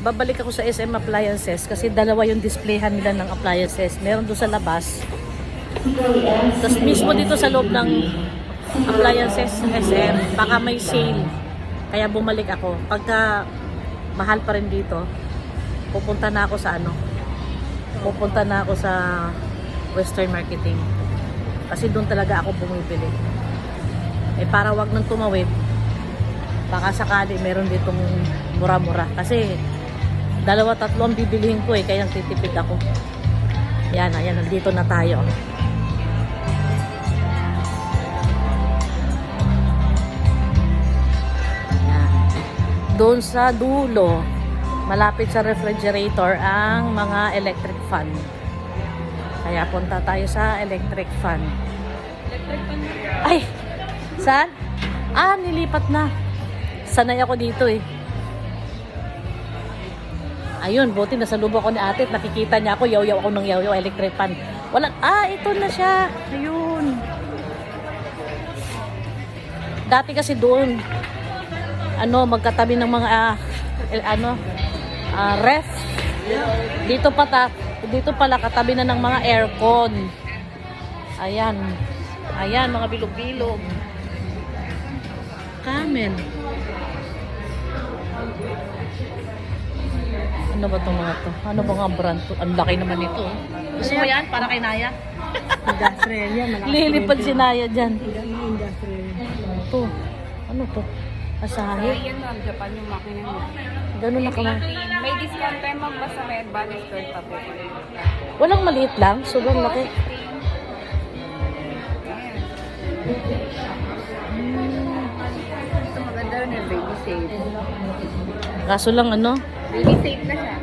babalik ako sa SM Appliances kasi dalawa yung displayhan nila ng appliances. Meron doon sa labas. Tapos mismo dito sa loob ng appliances SM, baka may sale. Kaya bumalik ako. Pagka mahal pa rin dito, pupunta na ako sa Western Marketing. Kasi doon talaga ako bumibili. Eh para wag nang tumawid, baka sakali meron ditong mura-mura. Kasi dalawa tatlo ang bibilihin ko eh, kaya titipid ako. Yan, ayan, nandito na tayo. Doon sa dulo, malapit sa refrigerator ang mga electric fan. Kaya punta tayo sa electric fan. Ay! Saan? Ah, nilipat na. Sanay ako dito eh. Ayun, buti nasa lubo ko ni ate at nakikita niya ako, yaw-yaw ako ng yaw-yaw electric fan. Wala, ito na siya. Ayun. Dati kasi doon, magkatabi ng mga ref. Dito pala katabi na ng mga aircon. Ayan. Ayan, mga bilog-bilog. Camel. Ano ba itong mga to? Ano ba nga brand to? Ang laki naman ito. Gusto mo yan? Para kay Naya? Industrial yan. Lilipad si Naya dyan. Industrial. Ito. Ano to? Asahi? Yan ma'am, Japan yung makina niya. Ganun na kama. May discount tayo ma'am, basta may advantage card pa po. Walang maliit lang? Sobrang laki. Ito maganda rin yung baby safe. Kaso lang Baby safe na siya.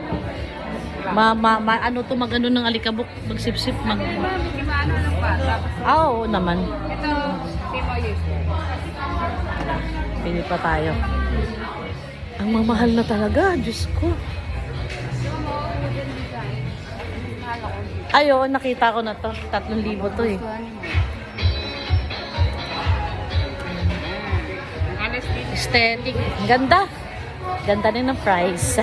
magano ng alikabok, magsipsip, Ma'am, hindi maano lang pa. Tapos oo naman. ito, Timo use. Pili pa tayo. Ang mamahal na talaga, Diyos ko. Ay, oo, nakita ko na to. 3,000 to eh. Aesthetic. Ganda. Ganda din ng price.